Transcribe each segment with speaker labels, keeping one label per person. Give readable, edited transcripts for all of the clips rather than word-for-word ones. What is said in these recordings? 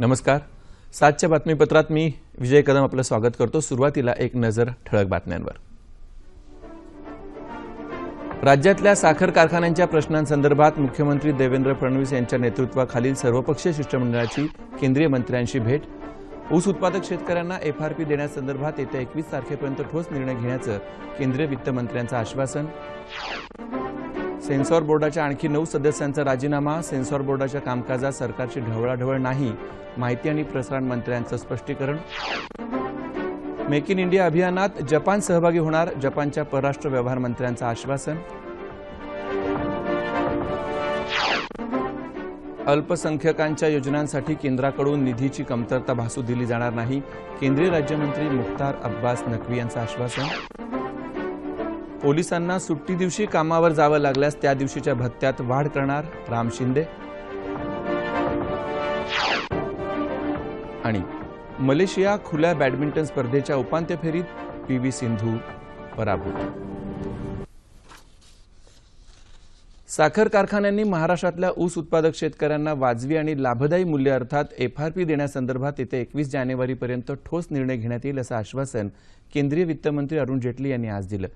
Speaker 1: नमस्कार. 7च्या बातमीपत्रात मी विजय कदम आपलं स्वागत करतो. सुरुवातीला एक नजर ठळक बातम्यांवर. राज्यातल्या साखर कारखान्यांच्या प्रश्नांसंदर्भात मुख्यमंत्री देवेंद्र फडणवीस यांच्या नेतृत्वाखालील सर्वपक्षीय शिष्टमंडळाची केंद्रीय मंत्र्यांशी भेट. ऊस उत्पादक शेतकऱ्यांना एफआरपी देण्यासंदर्भात येत्या 21 तारखेपर्यंत ठोस निर्णय घेण्याचं केंद्रीय वित्तमंत्र्यांचं आश्वासन. सेन्सॉर बोर्डाच्या आणखी 9 सदस्यांचा राजीनामा. सेन्सॉर बोर्डाच्या कामकाजात सरकारची ढवळाढवळ नाही, माहिती आणि प्रसारण मंत्र्यांचं स्पष्टीकरण. मेक इन इंडिया अभियानात जपान सहभागी होणार, जपानच्या परराष्ट्र व्यवहार मंत्र्यांचं आश्वासन. अल्पसंख्याकांच्या योजनांसाठी केंद्राकडून निधीची कमतरता भासू दिली जाणार नाही, केंद्रीय राज्यमंत्री मुख्तार अब्बास नक्वी यांचं आश्वासन. पोलिसांना सुट्टी दिवशी कामावर जावं लागल्यास त्या दिवशीच्या भत्त्यात वाढ करणार, राम शिंदे. आणि मलेशिया खुल्या बॅडमिंटन स्पर्धेच्या उपांत्य फेरीत पीव्ही सिंधू पराभूत. साखर कारखान्यांनी महाराष्ट्रातल्या ऊस उत्पादक शेतकऱ्यांना वाजवी आणि लाभदायी मूल्य अर्थात एफआरपी देण्यासंदर्भात येत्या 21 जानेवारीपर्यंत ठोस निर्णय घेण्यात येईल असं आश्वासन केंद्रीय वित्तमंत्री अरुण जेटली यांनी आज दिलं.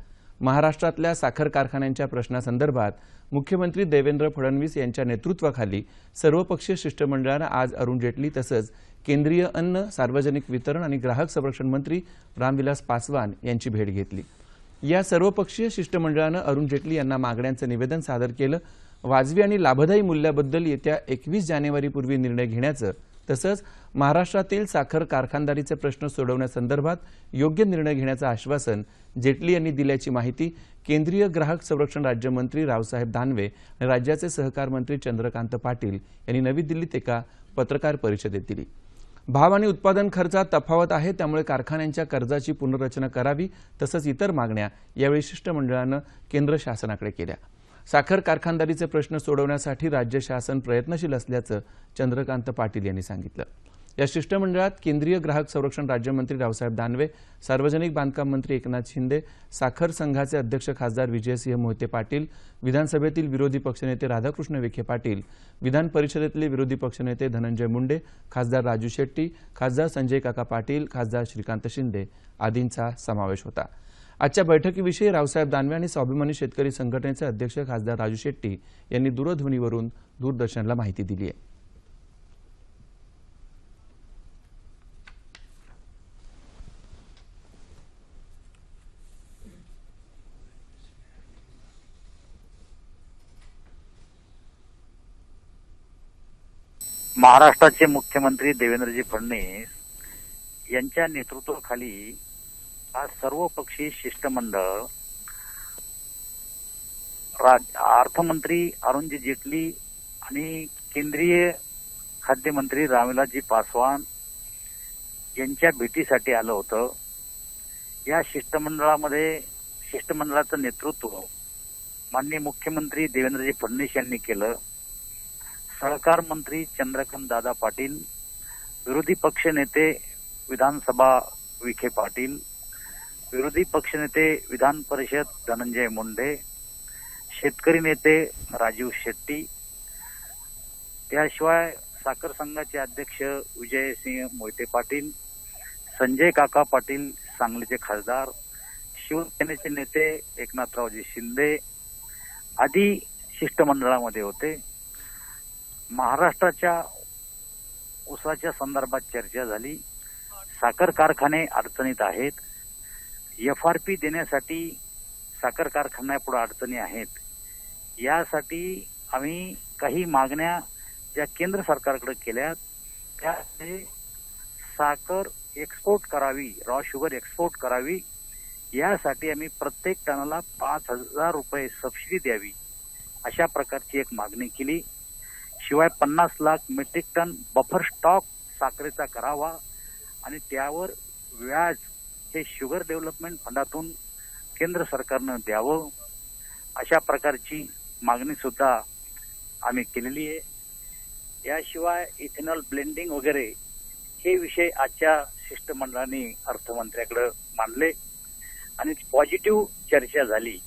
Speaker 1: महाराष्ट्रातल्या साखर कारखान्यांच्या प्रश्नासंदर्भात मुख्यमंत्री देवेंद्र फडणवीस यांच्या नेतृत्वाखाली सर्वपक्षीय शिष्टमंडळानं आज अरुण जेटली तसंच केंद्रीय अन्न, सार्वजनिक वितरण आणि ग्राहक संरक्षण मंत्री रामविलास पासवान यांची भेट घेतली. या सर्वपक्षीय शिष्टमंडळानं अरुण जेटली यांना मागण्यांचं निवेदन सादर केलं. वाजवी आणि लाभदायी मूल्याबद्दल येत्या 21 जानेवारीपूर्वी निर्णय घेण्याचं तसंच महाराष्ट्रातील साखर कारखानदारीचे प्रश्न सोडवण्यासंदर्भात योग्य निर्णय घेण्याचं आश्वासन जेटली यांनी दिल्याची माहिती केंद्रीय ग्राहक संरक्षण राज्यमंत्री रावसाहेब दानवे आणि राज्याचे सहकार मंत्री चंद्रकांत पाटील यांनी नवी दिल्लीत एका पत्रकार परिषदेत दिली. भाव आणि उत्पादन खर्चात तफावत आहे, त्यामुळे कारखान्यांच्या कर्जाची पुनर्रचना करावी तसंच इतर मागण्या यावेळी शिष्टमंडळानं केंद्र शासनाकडे केल्या. साखर कारखानदारीचे प्रश्न सोडवण्यासाठी राज्य शासन प्रयत्नशील असल्याचं चंद्रकांत पाटील यांनी सांगितलं. या शिष्टमंडळात केंद्रीय ग्राहक संरक्षण राज्यमंत्री रावसाहेब दानवे, सार्वजनिक बांधकाम मंत्री एकनाथ शिंदे, साखर संघाचे अध्यक्ष खासदार विजयसिंह मोहिते पाटील, विधानसभेतील विरोधी पक्षनेते राधाकृष्ण विखे पाटील, विधान परिषदेतले विरोधी पक्षनेते धनंजय मुंडे, खासदार राजू शेट्टी, खासदार संजय काका पाटील, खासदार श्रीकांत शिंदे आदींचा समावेश होता. आजच्या बैठकीविषयी रावसाहेब दानवे आणि स्वाभिमानी शेतकरी संघटनेचे अध्यक्ष खासदार राजू शेट्टी यांनी दूरध्वनीवरून दूरदर्शनला माहिती दिली आहे.
Speaker 2: महाराष्ट्राचे मुख्यमंत्री देवेंद्रजी फडणवीस यांच्या नेतृत्वाखाली आज सर्वपक्षीय शिष्टमंडळ अर्थमंत्री अरुणजी जेटली आणि केंद्रीय खाद्यमंत्री रामविलासजी पासवान यांच्या भेटीसाठी आलं होतं. या शिष्टमंडळाचं नेतृत्व माननीय मुख्यमंत्री देवेंद्रजी फडणवीस यांनी केलं. सहकार मंत्री चंद्रकांत दादा पाटील, विरोधी पक्षनेते विधानसभा विखे पाटील, विरोधी पक्षनेते विधान परिषद धनंजय मुंडे, शेतकरी नेते राजीव शेट्टी, त्याशिवाय साखर संघाचे अध्यक्ष विजयसिंह मोहिते पाटील, संजय काका पाटील सांगलीचे खासदार, शिवसेनेचे नेते एकनाथरावजी शिंदे आदी शिष्टमंडळामध्ये होते. महाराष्ट्राच्या ऊसाच्या संदर्भात चर्चा झाली. साखर कारखाने अडचणीत आहेत. एफआरपी देण्यासाठी साखर कारखान्यापुढे अडचणी आहेत. यासाठी आम्ही काही मागण्या ज्या केंद्र सरकारकडे केल्या त्यामध्ये साखर एक्सपोर्ट करावी, रॉ शुगर एक्सपोर्ट करावी, यासाठी आम्ही प्रत्येक टनाला 5,000 रुपये सबसिडी द्यावी अशा प्रकारची एक मागणी केली. शिवाय 50 lakh metric ton buffer stock साखरेचा करावा आणि त्यावर व्याज हे शुगर डेव्हलपमेंट फंडातून केंद्र सरकारनं द्यावं अशा प्रकारची मागणी सुद्धा आम्ही केलेली आहे. याशिवाय इथेनॉल ब्लेंडिंग वगैरे हे विषय आजच्या शिष्टमंडळाने अर्थमंत्र्याकडे मांडले आणि पॉझिटिव्ह चर्चा झाली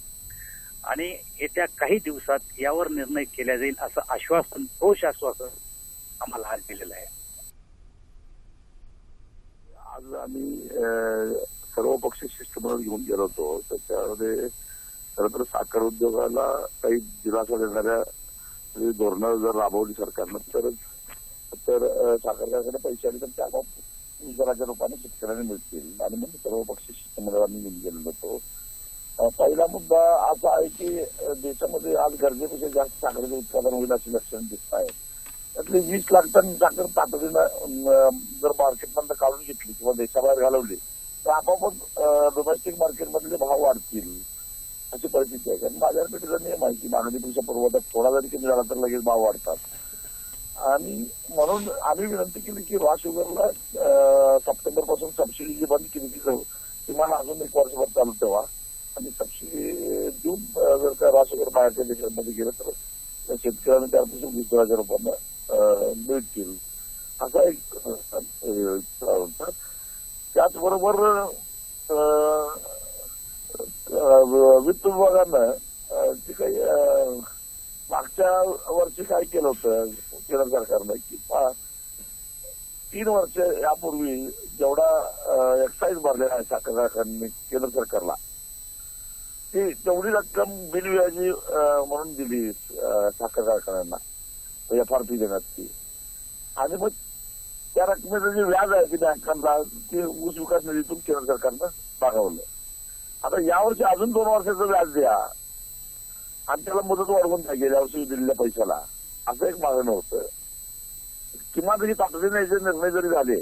Speaker 2: आणि येत्या काही दिवसात यावर निर्णय केला जाईल असं आश्वासन, ठोस आश्वासन आम्हाला आज दिलेलं आहे.
Speaker 3: आज आम्ही सर्व पक्ष शिष्टमंडळ घेऊन गेलो होतो. त्याच्यामध्ये खरं तर साखर उद्योगाला काही दिलासा देणाऱ्या धोरणं जर राबवली सरकारनं तर साखर कारखाने पैसे आले तर त्या रोजगाराच्या रूपाने शेतकऱ्यांना मिळतील आणि मग सर्व पक्ष शिष्टमंडळांनी घेऊन गेलेलो होतो. पहिला मुद्दा असा आहे की देशामध्ये आज गरजेपेक्षा जास्त साखरेचं उत्पादन होईल अशी लक्षणं दिसत आहेत. त्यातली 20 लाख टन साखर तातडीनं जर मार्केटमधनं काढून घेतली किंवा देशाबाहेर घालवली तर आपोआपच डोमेस्टिक मार्केटमधले भाव वाढतील अशी परिस्थिती आहे. कारण बाजारपेठेचा नियम आहे की मागणीपेक्षा पुरवठा थोडा जरी कमी झाला तर लगेच भाव वाढतात. आणि म्हणून आम्ही विनंती केली की रॉ शुगरला सप्टेंबर पासून सबसिडी जी बंद केली ती किमान अजून 1 वर्षभर चालू ठेवा आणि सबसिडी देऊन जर का रॉ शुगर बाहेरच्या देशांमध्ये गेलं तर शेतकऱ्यांना त्यापासून 20,000 रुपयांना मिळतील असा एक होता. त्याचबरोबर वित्त विभागानं जे काही मागच्या वर्षी काय केलं होतं केंद्र सरकारनं की 3 वर्ष यापूर्वी जेवढा एक्साईज भरलेला आहे साखर कारखान्यांनी केंद्र सरकारला ती तेवढी रक्कम बिनव्याजी म्हणून दिली साखर कारखान्यांना FRP देण्यात ती. आणि मग त्या रकमेचं जे व्याज आहे की बँकांना ते ऊस विकास निधीतून केंद्र सरकारनं भागवलं. आता यावर्षी अजून 2 वर्षाचं व्याज द्या आणि त्याला मुदत वाढवून द्या गेल्या वर्षी दिलेल्या पैशाला असं एक मागणं होतं. किमान तरी तातडीने याचे निर्णय जरी झाले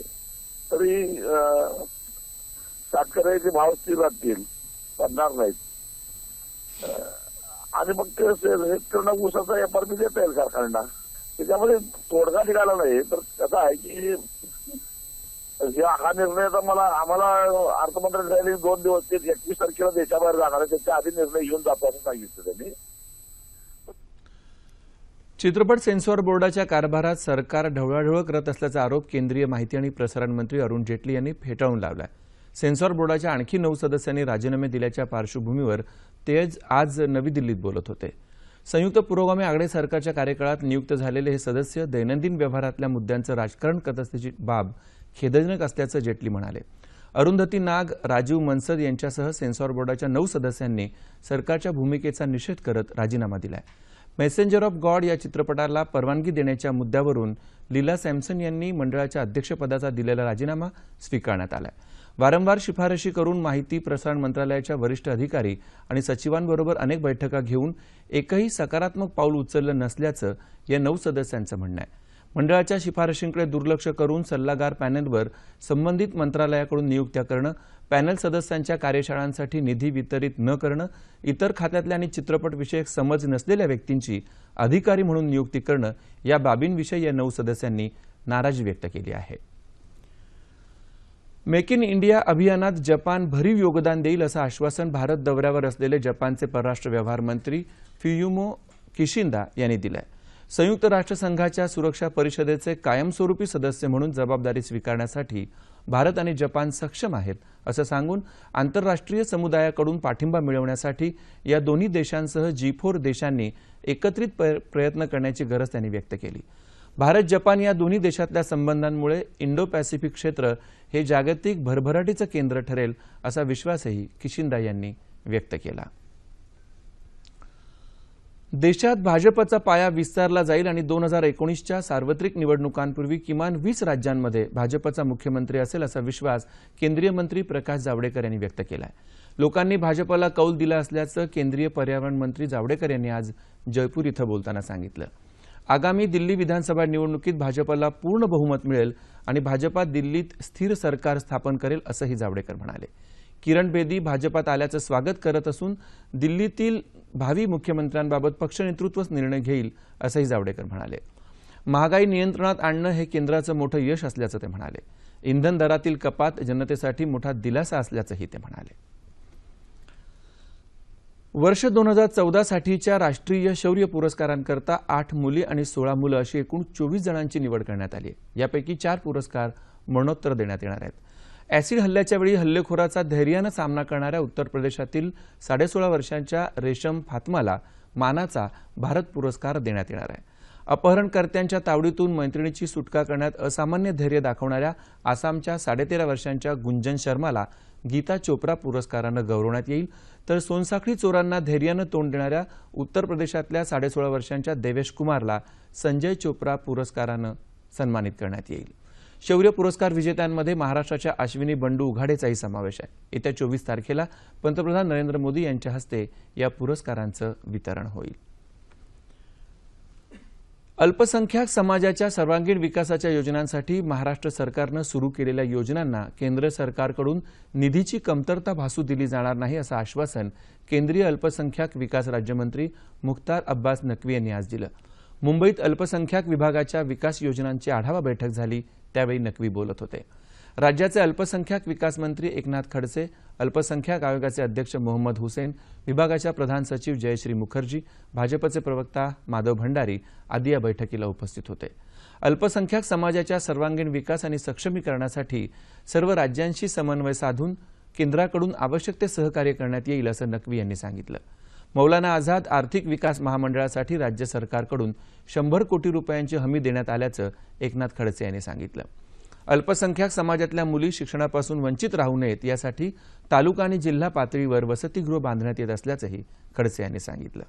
Speaker 3: तरी शेतकऱ्याचे भाव स्थिर राहतील पडणार नाहीत आणि मग शेतकऱ्यांना ऊसाचा FRP देता येईल कारखान्यांना. त्याच्यामध्ये तोडगा निघाला नाही तर कसं आहे की हा निर्णय तर आम्हाला अर्थमंत्र्यांनी 2 दिवस ते 21 तारखेला देशाबाहेर जाणार आहे त्याच्या आधी निर्णय घेऊन जातो असं सांगितलं त्यांनी.
Speaker 1: चित्रपट सेन्सॉर बोर्डाच्या कारभारात सरकार ढवळाढवळ करत असल्याचा आरोप केंद्रीय माहिती आणि प्रसारण मंत्री अरुण जेटली यांनी फेटाळून लावलाय. सेन्सॉर बोर्डाच्या आणखी 9 सदस्यांनी राजीनामे दिल्याच्या पार्श्वभूमीवर ते आज नवी दिल्लीत बोलत होते. संयुक्त पुरोगामी आघाडी सरकारच्या कार्यकाळात नियुक्त झालेले हे सदस्य दैनंदिन व्यवहारातल्या मुद्द्यांचं राजकारण करत असल्याची बाब खेदजनक असल्याचं जेटली म्हणाले. अरुंधती नाग, राजीव मनसद यांच्यासह सेन्सॉर बोर्डाच्या 9 सदस्यांनी सरकारच्या भूमिकेचा निषेध करत राजीनामा दिलाय. मेसेंजर ऑफ गॉड या चित्रपटाला परवानगी देण्याच्या मुद्द्यावरून लीला सॅमसन यांनी मंडळाच्या अध्यक्षपदाचा दिलेला राजीनामा स्वीकारण्यात आलाय. वारंवार शिफारशी करून माहिती प्रसारण मंत्रालयाच्या वरिष्ठ अधिकारी आणि सचिवांबरोबर अनेक बैठका घेऊन एकही सकारात्मक पाऊल उचललं नसल्याचं या 9 सदस्यांचं म्हणणं आहे. मंडळाच्या शिफारशींकडे दुर्लक्ष करून सल्लागार पॅनेलवर संबंधित मंत्रालयाकडून नियुक्त्या करणं, पॅनेल सदस्यांच्या कार्यशाळांसाठी निधी वितरित न करणं, इतर खात्यातल्या आणि चित्रपटविषयक समज नसलेल्या व्यक्तींची अधिकारी म्हणून नियुक्ती करणं या बाबींविषयी या 9 सदस्यांनी नाराजी व्यक्त केली आहे. मेक इन इंडिया अभियानात जपान भरीव योगदान देईल असं आश्वासन भारत दौऱ्यावर असलेले जपानचे परराष्ट्र व्यवहार मंत्री फुमियो किशिदा यांनी दिलंय. संयुक्त राष्ट्रसंघाच्या सुरक्षा परिषदेचे कायमस्वरूपी सदस्य म्हणून जबाबदारी स्वीकारण्यासाठी भारत आणि जपान सक्षम आहेत असं सांगून आंतरराष्ट्रीय समुदायाकडून पाठिंबा मिळवण्यासाठी या दोन्ही देशांसह G4 देशांनी एकत्रित प्रयत्न करण्याची गरज त्यांनी व्यक्त केली. भारत जपान या दोन्ही देशातल्या संबंधांमुळे इंडो पॅसिफिक क्षेत्र हे जागतिक भरभराटीचं केंद्र ठरेल असा विश्वासही किशिदा यांनी व्यक्त केला. देशात भाजपचा पाया विस्तारला जाईल आणि 2019च्या सार्वत्रिक निवडणुकांपूर्वी किमान 20 राज्यांमध्ये भाजपचा मुख्यमंत्री असेल असा विश्वास केंद्रीय मंत्री प्रकाश जावडेकर यांनी व्यक्त केलाय. लोकांनी भाजपला कौल दिला असल्याचं केंद्रीय पर्यावरण मंत्री जावडेकर यांनी आज जयपूर इथं बोलताना सांगितलं. आगामी दिल्ली विधानसभा निवडणुकीत भाजपला पूर्ण बहुमत मिळेल आणि भाजपा दिल्लीत स्थिर सरकार स्थापन करेल असंही जावडेकर म्हणाले. किरण बेदी भाजपात आल्याचं स्वागत करत असून दिल्लीतील भावी मुख्यमंत्र्यांबाबत पक्ष नेतृत्वच निर्णय घेईल असंही जावडेकर म्हणाले. महागाई नियंत्रणात आणणं हे केंद्राचं मोठं यश असल्याचं ते म्हणाले. इंधन दरातील कपात जनतेसाठी मोठा दिलासा असल्याचंही ते म्हणाले. वर्ष 2014 साठीच्या राष्ट्रीय शौर्य पुरस्कारांकरता 8 मुली आणि 16 मुलं अशी एकूण 24 जणांची निवड करण्यात आली आहे. यापैकी 4 पुरस्कार मरणोत्तर देण्यात येणार आहेत. ॲसिड हल्ल्याच्या वेळी हल्लेखोराचा धैर्यानं सामना करणाऱ्या उत्तर प्रदेशातील 16.5 वर्षांच्या रेशम फातमाला मानाचा भारत पुरस्कार देण्यात येणार आहे. अपहरणकर्त्यांच्या तावडीतून मैत्रिणीची सुटका करण्यात असामान्य धैर्य दाखवणाऱ्या आसामच्या 13.5 वर्षांच्या गुंजन शर्माला गीता चोप्रा पुरस्कारानं गौरवण्यात येईल, तर सोनसाखळी चोरांना धैर्यानं तोंड देणाऱ्या उत्तर प्रदेशातल्या 16.5 वर्षांच्या देवेश कुमारला संजय चोप्रा पुरस्कारानं सन्मानित करण्यात येईल। शौर्य पुरस्कार विजेत्यांमध्ये महाराष्ट्राच्या अश्विनी बंडू उघाडेचाही समावेश आहे। येत्या 24 तारखेला पंतप्रधान नरेंद्र मोदी यांच्या हस्ते या पुरस्कारांचं वितरण होईल। अल्पसंख्याक समाजाच्या सर्वांगीण विकासाच्या योजनांसाठी महाराष्ट्र सरकारनं सुरू केलेल्या योजनांना केंद्र सरकारकडून निधीची कमतरता भासू दिली जाणार नाही असं आश्वासन केंद्रीय अल्पसंख्याक विकास राज्यमंत्री मुख्तार अब्बास नक्वी यांनी आज दिलं। मुंबईत अल्पसंख्याक विभागाच्या विकास योजनांची आढावा बैठक झाली, त्यावेळी नक्वी बोलत होते। राज्याचे अल्पसंख्याक विकास मंत्री एकनाथ खडसे, अल्पसंख्याक आयोगाचे अध्यक्ष मोहम्मद हुसेन, विभागाच्या प्रधान सचिव जयश्री मुखर्जी, भाजपचे प्रवक्ता माधव भंडारी आदी या बैठकीला उपस्थित होते। अल्पसंख्याक समाजाच्या सर्वांगीण विकास आणि सक्षमीकरणासाठी सर्व राज्यांशी समन्वय साधून केंद्राकडून आवश्यक ते सहकार्य करण्यात येईल असं नक्वी यांनी सांगितलं। मौलाना आझाद आर्थिक विकास महामंडळासाठी राज्य सरकारकडून 100 कोटी रुपयांची हमी देण्यात आल्याचं एकनाथ खडसे यांनी सांगितलं। अल्पसंख्याक समाजातल्या मुली शिक्षणापासून वंचित राहू नयेत यासाठी तालुका आणि जिल्हा पातळीवर वसतिगृह बांधण्यात येत असल्याचंही खडसे यांनी सांगितलं।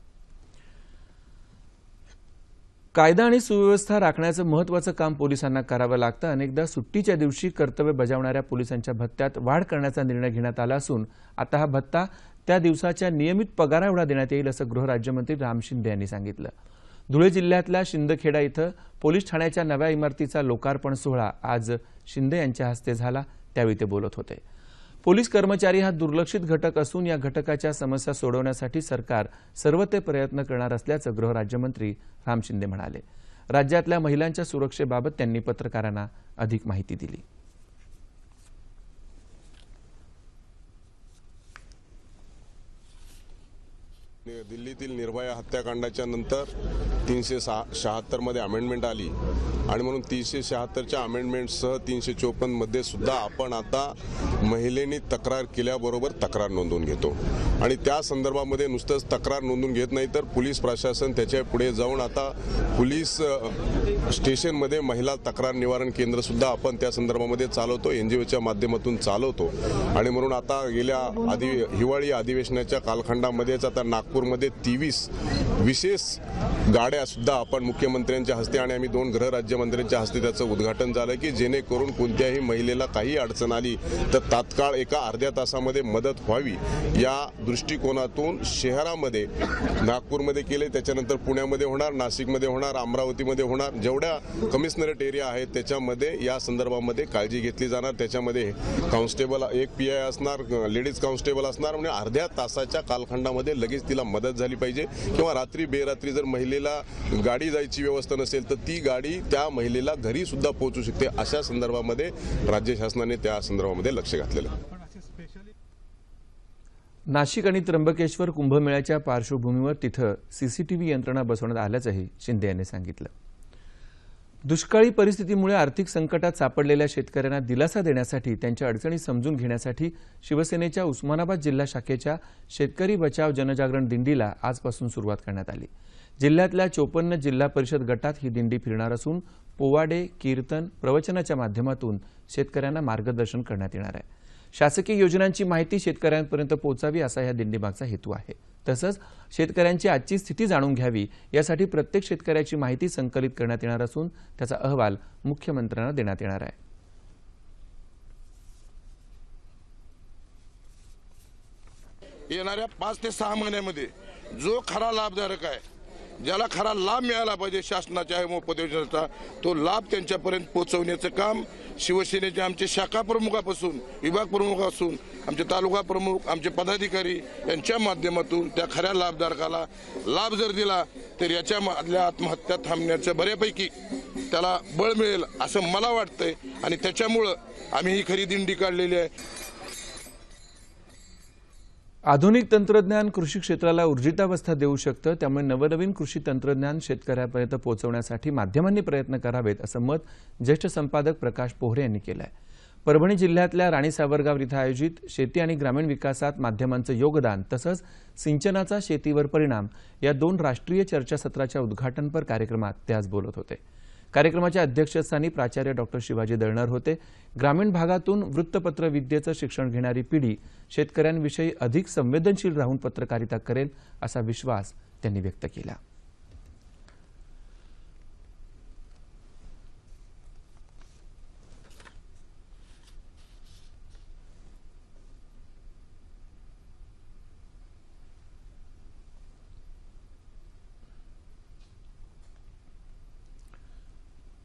Speaker 1: कायदा आणि सुव्यवस्था राखण्याचं महत्त्वाचं काम पोलिसांना करावं लागतं। अनेकदा सुट्टीच्या दिवशी कर्तव्य बजावणाऱ्या पोलिसांच्या भत्त्यात वाढ करण्याचा निर्णय घेण्यात आला असून आता हा भत्ता त्या दिवसाच्या नियमित पगाराएवढा देण्यात येईल असं गृहराज्यमंत्री राम शिंदे यांनी सांगितलं। धुळे जिल्ह्यातल्या शिंदखेडा इथं पोलीस ठाण्याच्या नव्या इमारतीचा लोकार्पण सोहळा आज शिंदे यांच्या हस्ते झाला, त्यावेळी ते बोलत होते। पोलीस कर्मचारी हा दुर्लक्षित घटक असून या घटकाच्या समस्या सोडवण्यासाठी सरकार सर्व ते प्रयत्न करणार असल्याचं गृहराज्यमंत्री राम शिंदे म्हणाले। राज्यातल्या महिलांच्या सुरक्षेबाबत त्यांनी पत्रकारांना अधिक माहिती दिली।
Speaker 4: दिल्लीतील निर्भया हत्याकांडाच्या नंतर 376 मध्ये अमेंडमेंट आली आणि म्हणून 376च्या अमेंडमेंटसह 354 मध्ये सुद्धा आपण आता महिलेने तक्रार केल्याबरोबर तक्रार नोंदवून घेतो आणि त्या संदर्भामध्ये नुसतंच तक्रार नोंदवून घेत नाही तर पोलीस प्रशासन त्याच्या पुढे जाऊन आता पोलीस स्टेशनमध्ये महिला तक्रार निवारण केंद्र सुद्धा आपण त्या संदर्भामध्ये चालवतो, एनजीओच्या माध्यमातून चालवतो आणि म्हणून आता गेल्या हिवाळी अधिवेशनाच्या कालखंडामध्येच आता नागपूरमध्ये 23 विशेष गाड्या सुद्धा आपण मुख्यमंत्र्यांच्या हस्ते आणि आम्ही 2 गृहराज्यमंत्र्यांच्या हस्ते त्याचं उद्घाटन झालं की जेणेकरून कोणत्याही महिलेला काही अडचण आली तर तात्काळ एका अर्ध्या तासामध्ये मदत व्हावी या दृष्टिकोनातून शहरामध्ये नागपूरमध्ये केले, त्याच्यानंतर पुण्यामध्ये होणार, नाशिकमध्ये होणार, अमरावतीमध्ये होणार, जेवढ्या कमिशनरेट एरिया आहेत त्याच्यामध्ये या संदर्भामध्ये काळजी घेतली जाणार। त्याच्यामध्ये कॉन्स्टेबल एक पीआय असणार, लेडीज कॉन्स्टेबल असणार म्हणजे अर्ध्या तासाच्या कालखंडामध्ये लगेच तिला मदत झाली पाहिजे किंवा रात्री बेरात्री जर महिलेला गाडी जायची व्यवस्था नसेल तर ती गाडी त्या महिलेला घरी सुद्धा पोहोचू शकते, अशा संदर्भामध्ये राज्य शासनाने त्या संदर्भामध्ये लक्ष घातलेलं आहे।
Speaker 1: नाशिक आणि त्र्यंबकेश्वर कुंभमेळ्याच्या पार्श्वभूमीवर तिथं सीसीटीव्ही यंत्रणा बसवण्यात आल्याचंही शिंदे यांनी सांगितलं। दुष्काळी परिस्थितीमुळे आर्थिक संकटात सापडलेल्या शेतकऱ्यांना दिलासा देण्यासाठी त्यांच्या अडचणी समजून घेण्यासाठी शिवसेनेच्या उस्मानाबाद जिल्हा शाखेच्या शेतकरी बचाव जनजागरण दिंडीला आजपासून सुरुवात करण्यात आली। जिल्ह्यातल्या 54 जिल्हा परिषद गटात ही दिंडी फिरणार असून पोवाडे, कीर्तन, प्रवचनाच्या माध्यमातून शेतकऱ्यांना मार्गदर्शन करण्यात येणार आहे। शासकीय योजनांची माहिती शेतकऱ्यांपर्यंत पोहोचावी असा या दिंडीमागचा हेतू आहे। तसंच शेतकऱ्यांची आजची स्थिती जाणून घ्यावी यासाठी प्रत्येक शेतकऱ्याची माहिती संकलित करण्यात येणार असून त्याचा अहवाल मुख्यमंत्र्यांना देण्यात येणार आहे।
Speaker 5: येणाऱ्या 5 ते 6 महिन्यामध्ये जो खरा लाभधारक आहे, ज्याला खरा लाभ मिळाला पाहिजे शासनाच्या मोफत योजनेचा, तो लाभ त्यांच्यापर्यंत पोहोचवण्याचं काम शिवसेनेचे आमचे शाखा प्रमुखापासून विभाग प्रमुखापासून आमचे तालुका प्रमुख, आमचे पदाधिकारी यांच्या माध्यमातून त्या खऱ्या लाभधारकाला लाभ जर दिला तर याच्यामधल्या आत्महत्या थांबण्याचं बऱ्यापैकी त्याला बळ मिळेल असं मला वाटतंय आणि त्याच्यामुळं आम्ही ही खरी दिंडी काढलेली आहे।
Speaker 1: आधुनिक तंत्रज्ञान कृषी क्षेत्राला ऊर्जितावस्था देऊ शकतं, त्यामुळे नवनवीन कृषी तंत्रज्ञान शेतकऱ्यांपर्यंत पोहोचवण्यासाठी माध्यमांनी प्रयत्न करावेत असं मत ज्येष्ठ संपादक प्रकाश पोहरे यांनी केलं आहे। परभणी जिल्ह्यातल्या राणी सावरगाव इथं आयोजित शेती आणि ग्रामीण विकासात माध्यमांचं योगदान तसंच सिंचनाचा शेतीवर परिणाम या 2 राष्ट्रीय चर्चासत्राच्या उद्घाटनपर कार्यक्रमात ते आज बोलत होते। कार्यक्रमाच्या अध्यक्षस्थानी प्राचार्य डॉक्टर शिवाजी दळणर होते। ग्रामीण भागातून वृत्तपत्र विद्येचं शिक्षण घेणारी पिढी शेतकऱ्यांविषयी अधिक संवेदनशील राहून पत्रकारिता करेल असा विश्वास त्यांनी व्यक्त केला।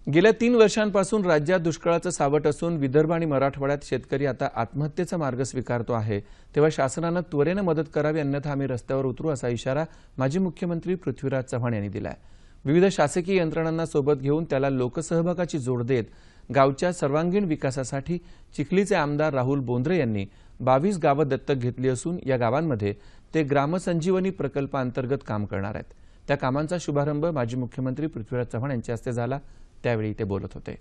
Speaker 1: गेल्या 3 वर्षांपासून राज्यात दुष्काळाचं सावट असून विदर्भ आणि मराठवाड्यात शेतकरी आता आत्महत्येचा मार्ग स्वीकारतो आहे, तेव्हा शासनानं त्वरेनं मदत करावी, अन्यथा आम्ही रस्त्यावर उतरू असा इशारा माजी मुख्यमंत्री पृथ्वीराज चव्हाण यांनी दिलाय। विविध शासकीय यंत्रणांना सोबत घेऊन त्याला लोकसहभागाची जोड देत गावच्या सर्वांगीण विकासासाठी चिखलीचे आमदार राहुल बोंद्रे यांनी 22 गावं दत्तक घेतली असून या गावांमध्ये ते ग्रामसंजीवनी प्रकल्पांतर्गत काम करणार आहेत। त्या कामांचा शुभारंभ माजी मुख्यमंत्री पृथ्वीराज चव्हाण यांच्या हस्ते झाला, त्यावेळी ते बोलत होते।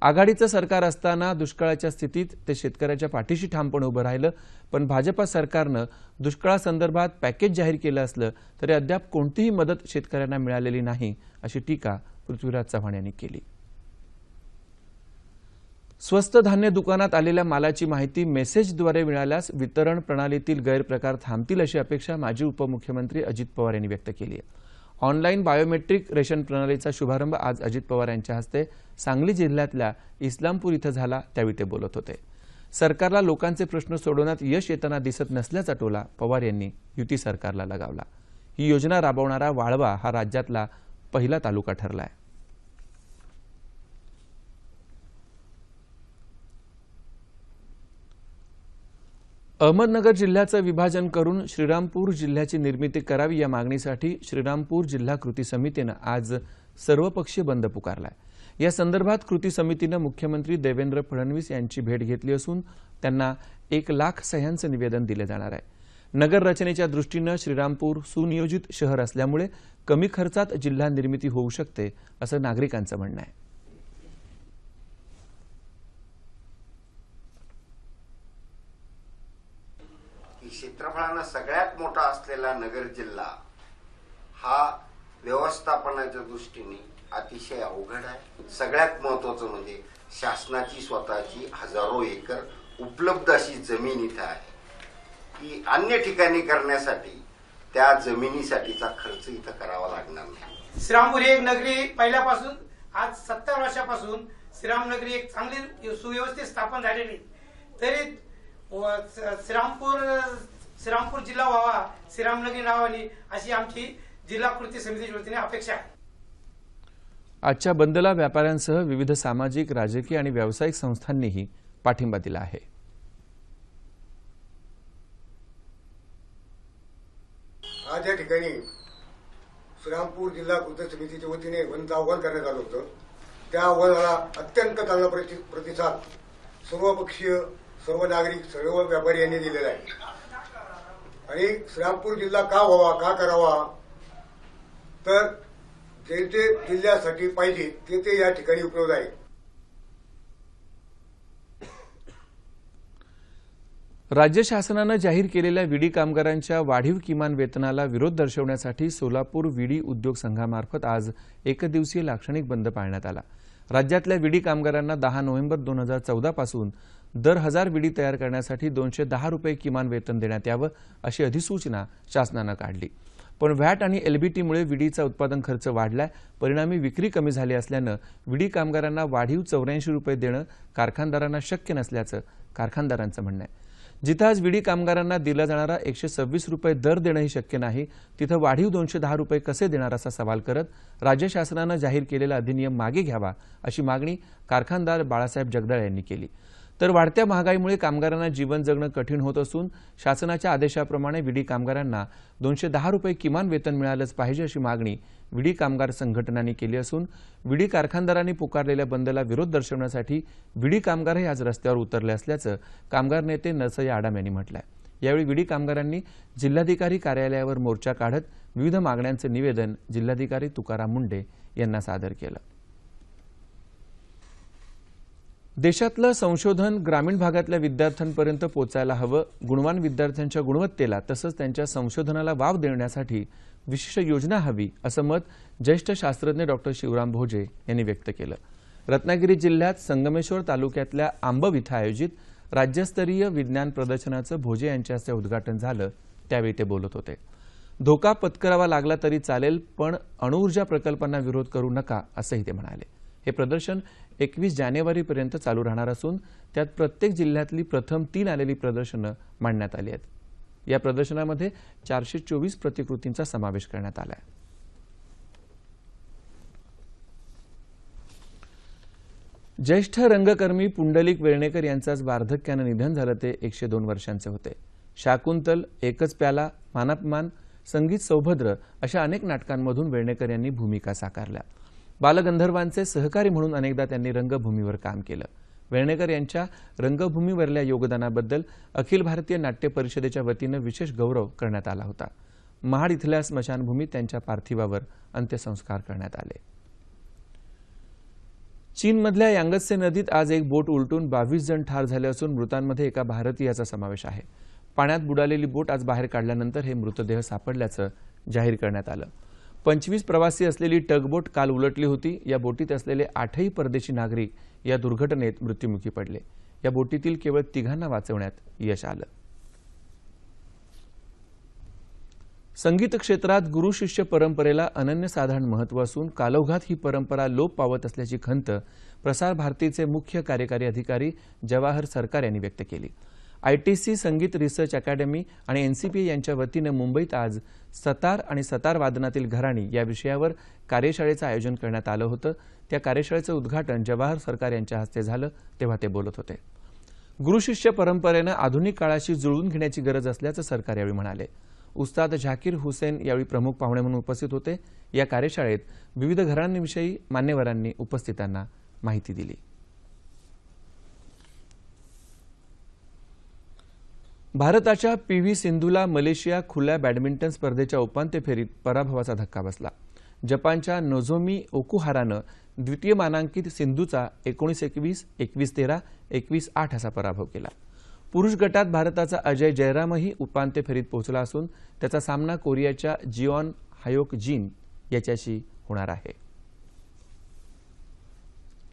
Speaker 1: आघाडीचं सरकार असताना दुष्काळाच्या स्थितीत ते शेतकऱ्याच्या पाठीशी ठामपणे उभं राहिलं, पण भाजपा सरकारनं दुष्काळासंदर्भात पॅकेज जाहीर केलं असलं तरी अद्याप कोणतीही मदत शेतकऱ्यांना मिळालेली नाही, अशी टीका पृथ्वीराज चव्हाण यांनी केली। स्वस्त धान्य दुकानात आलेल्या मालाची माहिती मेसेजद्वारे मिळाल्यास वितरण प्रणालीतील गैरप्रकार थांबतील अशी अपेक्षा माजी उपमुख्यमंत्री अजित पवार यांनी व्यक्त केली आहे। ऑनलाईन बायोमेट्रिक रेशन प्रणालीचा शुभारंभ आज अजित पवार यांच्या हस्ते सांगली जिल्ह्यातल्या इस्लामपूर इथं झाला, त्यावेळी ते बोलत होते। सरकारला लोकांचे प्रश्न सोडवण्यात यश येताना दिसत नसल्याचा टोला पवार यांनी युती सरकारला लगावला। ही योजना राबवणारा वाळवा हा राज्यातला पहिला तालुका ठरलाय। अहमदनगर जिल्ह्याचं विभाजन करून श्रीरामपूर जिल्ह्याची निर्मिती करावी या मागणीसाठी श्रीरामपूर जिल्हा कृती समितीनं आज सर्वपक्षीय बंद पुकारलाय। या संदर्भात कृती समितीनं मुख्यमंत्री देवेंद्र फडणवीस यांची भेट घेतली असून त्यांना 1 लाख सह्यांचं निवेदन दिले जाणार आहे। नगर रचनेच्या दृष्टीनं श्रीरामपूर सुनियोजित शहर असल्यामुळे कमी खर्चात जिल्हा निर्मिती होऊ शकते, असं नागरिकांचं म्हणणं आहे।
Speaker 6: क्षेत्रफळानं सगळ्यात मोठा असलेला नगर जिल्हा हा व्यवस्थापनाच्या दृष्टीने अतिशय अवघड आहे। सगळ्यात महत्त्वाचं म्हणजे शासनाची स्वतःची हजारो एकर उपलब्ध अशी जमीन इथं आहे, की अन्य ठिकाणी करण्यासाठी त्या जमिनीसाठीचा खर्च इथं करावा लागणार नाही।
Speaker 7: श्रीरामपूर ही एक नगरी पहिल्यापासून आज 70 वर्षापासून श्रीरामनगरी एक चांगली सुव्यवस्थित स्थापन झालेली, तरी श्रीरामपूर जिल्हा व्हावा, श्रीरामनगरी नावाने अशी आमची जिल्हा कृती समितीच्या वतीने अपेक्षा आहे।
Speaker 1: आजच्या बंदला व्यापाऱ्यांसह विविध सामाजिक, राजकीय आणि व्यावसायिक संस्थांनीही पाठिंबा दिला आहे।
Speaker 8: आज या ठिकाणी श्रीरामपूर जिल्हा कृती समितीच्या वतीने बंद आवाहन करण्यात आलं होतं। त्या आवाहनाला अत्यंत चांगला प्रतिसाद सर्वपक्षीय, सर्व नागरिक, सर्व व्यापारी यांनी दिलेला आहे। आणि श्रीरामपूर जिल्हा का व्हावा, का करावा, तर जे जे जिल्ह्यासाठी पाहिजे ते या ठिकाणी उपलब्ध आहे।
Speaker 1: राज्य शासनानं जाहीर केलेल्या विडी कामगारांच्या वाढीव किमान वेतनाला विरोध दर्शवण्यासाठी सोलापूर विडी उद्योग संघामार्फत आज एकदिवसीय लाक्षणिक बंद पाळण्यात आला। राज्यातल्या विडी कामगारांना 10 नोव्हेंबर 2014 पासून दर 1000 विडी तयार करण्यासाठी 210 रुपये किमान वेतन देण्यात यावं अशी अधिसूचना शासनानं काढली। पण व्हॅट आणि एलबीटीमुळे विडीचा उत्पादन खर्च वाढलाय, परिणामी विक्री कमी झाली असल्यानं विडी कामगारांना वाढीव 84 रुपये देणं कारखानदारांना शक्य नसल्याचं कारखानदारांचं म्हणणं आहे। जिथं आज विडी कामगारांना दिला जाणारा 126 रुपये दर देणंही शक्य नाही, तिथं वाढीव 210 रुपये कसे देणार असा सवाल करत राज्य शासनानं जाहीर केलेला अधिनियम मागे घ्यावा अशी मागणी कारखानदार बाळासाहेब जगदाळे यांनी केली। तर वाढत्या महागाईमुळे कामगारांना जीवन जगणं कठीण होत असून शासनाच्या आदेशाप्रमाणे विडी कामगारांना 210 रुपये किमान वेतन मिळालंच पाहिजे अशी मागणी विडी कामगार संघटनांनी केली असून विडी कारखानदारांनी पुकारलेल्या बंदला विरोध दर्शवण्यासाठी विडी कामगारही आज रस्त्यावर उतरले असल्याचं कामगार नेते नरसय्या आडाम यांनी म्हटलं आहे। यावेळी विडी कामगारांनी जिल्हाधिकारी कार्यालयावर मोर्चा काढत विविध मागण्यांचं निवेदन जिल्हाधिकारी तुकाराम मुंडे यांना सादर केलं। देशातलं संशोधन ग्रामीण भागातल्या विद्यार्थ्यांपर्यंत पोचायला हवं. गुणवान विद्यार्थ्यांच्या गुणवत्तेला तसंच त्यांच्या संशोधनाला वाव देण्यासाठी विशेष योजना हवी असं मत ज्येष्ठ शास्त्रज्ञ डॉक्टर शिवराम भोजे यांनी व्यक्त केलं. रत्नागिरी जिल्ह्यात संगमेश्वर तालुक्यातल्या आंबव इथं आयोजित राज्यस्तरीय विज्ञान प्रदर्शनाचं भोजे यांच्या हस्ते उद्घाटन झालं. त्यावेळी ते बोलत होते. धोका पत्करावा लागला तरी चालेल, पण अणुऊर्जा प्रकल्पांना विरोध करू नका असंही ते म्हणाले. हे प्रदर्शन 21 जानेवारीपर्यंत चालू राहणार असून त्यात प्रत्येक जिल्ह्यातली प्रथम 3 आलेली प्रदर्शनं मांडण्यात आली आहेत. या प्रदर्शनामध्ये 424 प्रतिकृतींचा समावेश करण्यात आला आहे. ज्येष्ठ रंगकर्मी पुंडलिक वेर्णेकर यांचं आज वार्धक्यानं निधन झालं. ते 102 वर्षांचे होते. शाकुंतल, एकच प्याला, मानापमान, संगीत सौभद्र अशा अनेक नाटकांमधून वेर्णेकर यांनी भूमिका साकारल्या. बालगंधर्वांचे सहकारी म्हणून अनेकदा त्यांनी रंगभूमीवर काम केलं. वेर्णेकर यांच्या रंगभूमीवरल्या योगदानाबद्दल अखिल भारतीय नाट्य परिषदेच्या वतीनं विशेष गौरव करण्यात आला होता. महाड इथल्या स्मशानभूमीत त्यांच्या पार्थिवावर अंत्यसंस्कार करण्यात आले. चीनमधल्या यांगत्से नदीत आज एक बोट उलटून 22 जण ठार झाले असून मृतांमध्ये एका भारतीयाचा समावेश आहे. पाण्यात बुडालेली बोट आज बाहेर काढल्यानंतर हे मृतदेह सापडल्याचं जाहीर करण्यात आलं. 25 प्रवासी असलेली टगबोट काल उलटली होती. या बोटीत असलेले 8ही परदेशी नागरिक या दुर्घटनेत मृत्युमुखी पडले. या बोटीतील केवळ 3घांना वाचवण्यात यश आलं. संगीत क्षेत्रात गुरु शिष्य परंपरेला अनन्यसाधारण महत्त्व असून कालौघात ही परंपरा लोप पावत असल्याची खंत प्रसार भारतीचे मुख्य कार्यकारी अधिकारी जवाहर सरकार यांनी व्यक्त केली. ITC संगीत रिसर्च अकॅडमी आणि NCPA यांच्या वतीनं मुंबईत आज सतार आणि सतार वादनातील घराणी या विषयावर कार्यशाळेचं आयोजन करण्यात आलं होतं. त्या कार्यशाळेचं उद्घाटन जवाहर सरकार यांच्या हस्ते झालं तेव्हा ते बोलत होते. गुरुशिष्य परंपरेनं आधुनिक काळाशी जुळवून घेण्याची गरज असल्याचं सरकार यावेळी म्हणाले. उस्ताद झाकीर हुसेन यावेळी प्रमुख पाहुणे म्हणून उपस्थित होते. या कार्यशाळेत विविध घराण्यांविषयी मान्यवरांनी उपस्थितांना माहिती दिली. भारताच्या PV सिंधूला मलेशिया खुल्या बॅडमिंटन स्पर्धेच्या उपांत्य फेरीत पराभवाचा धक्का बसला. जपानच्या नोझोमी ओकुहारानं द्वितीय मानांकित सिंधूचा 19-21, 21-13, 21-8 असा पराभव केला. पुरुष गटात भारताचा अजय जयरामही उपांत्य फेरीत पोहोचला असून त्याचा सामना कोरियाच्या जिऑन हायोक जिन याच्याशी होणार आहे.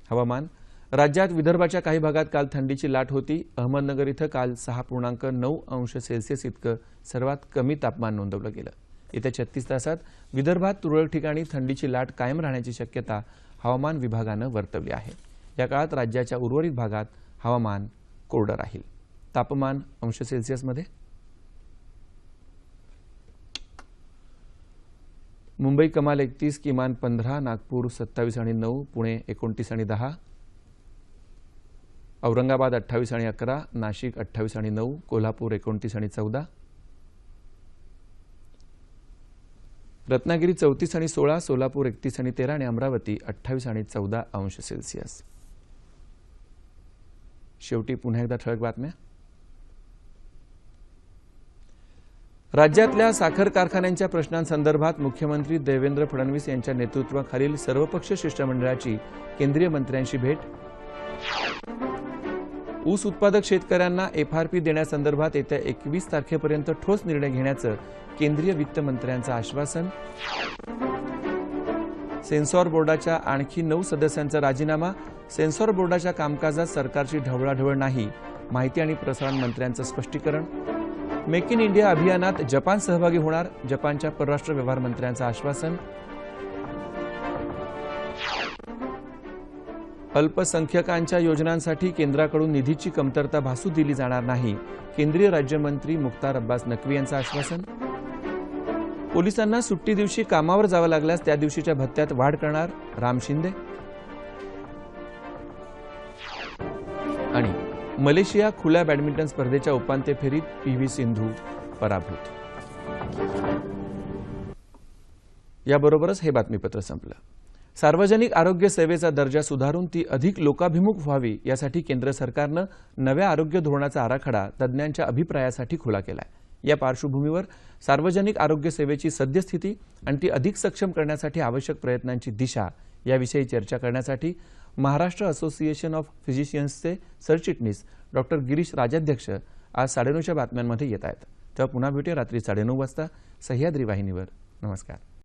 Speaker 1: हवामान. राज्यात विदर्भाच्या काही भागात काल थंडीची लाट होती. अहमदनगर इथं काल 6.9 अंश सेल्सिअस इतकं सर्वात कमी तापमान नोंदवलं गेलं. येत्या 36 तासात विदर्भात तुरळक ठिकाणी थंडीची लाट कायम राहण्याची शक्यता हवामान विभागानं वर्तवली आहे. या काळात राज्याच्या उर्वरित भागात हवामान कोरडं राहील. तापमान अंश सेल्सिअसमध्ये मुंबई कमाल 31, किमान 15, नागपूर 27 आणि 9, पुणे 29 आणि 10, औरंगाबाद 28 आणि 11, नाशिक 28 आणि 9, कोल्हापूर 29 आणि 14, रत्नागिरी 34 आणि 16, सोलापूर 31 आणि 13 आणि अमरावती 28 आणि 14 अंश सेल्सिअस. शेवटी पुन्हा एकदा ठळक बातम्या. राज्यातल्या साखर कारखान्यांच्या प्रश्नांसंदर्भात मुख्यमंत्री देवेंद्र फडणवीस यांच्या नेतृत्वाखालील सर्वपक्षीय शिष्टमंडळाची केंद्रीय मंत्र्यांशी भेट. ऊस उत्पादक शेतकऱ्यांना FRP देण्यासंदर्भात येत्या 21 तारखेपर्यंत ठोस निर्णय घेण्याचं केंद्रीय वित्तमंत्र्यांचं आश्वासन. सेन्सॉर बोर्डाच्या आणखी 9 सदस्यांचा राजीनामा. सेन्सॉर बोर्डाच्या कामकाजात सरकारची ढवळाढवळ नाही, माहिती आणि प्रसारण मंत्र्यांचं स्पष्टीकरण. मेक इन इंडिया अभियानात जपान सहभागी होणार, जपानच्या परराष्ट्र व्यवहार मंत्र्यांचं आश्वासन. अल्पसंख्याकांच्या योजनांसाठी केंद्राकडून निधीची कमतरता भासू दिली जाणार नाही, केंद्रीय राज्यमंत्री मुख्तार अब्बास नक्वी यांचं आश्वासन. पोलिसांना सुट्टी दिवशी कामावर जावं लागल्यास त्या दिवशीच्या भत्त्यात वाढ करणार, राम शिंदे. आणि मलेशिया खुल्या बॅडमिंटन स्पर्धेच्या उपांत्य फेरीत PV सिंधू पराभूत. याबरोबरच हे बातमीपत्र संपलं. सार्वजनिक आरोग्य सेवेचा दर्जा सुधारून ती अधिक लोकाभिमुख व्हावी यासाठी केंद्र सरकारनं नव्या आरोग्य धोरणाचा आराखडा तज्ज्ञांच्या अभिप्रायासाठी खुला केलाय. या पार्श्वभूमीवर सार्वजनिक आरोग्य सेवेची सद्यस्थिती आणि ती अधिक सक्षम करण्यासाठी आवश्यक प्रयत्नांची दिशा याविषयी चर्चा करण्यासाठी महाराष्ट्र असोसिएशन ऑफ फिजिशियन्सचे सरचिटणीस डॉक्टर गिरीश राजाध्यक्ष आज 9:30च्या बातम्यांमध्ये येत आहेत. तेव्हा पुन्हा भेटूया रात्री 9:30 वाजता सह्याद्री वाहिनीवर. नमस्कार.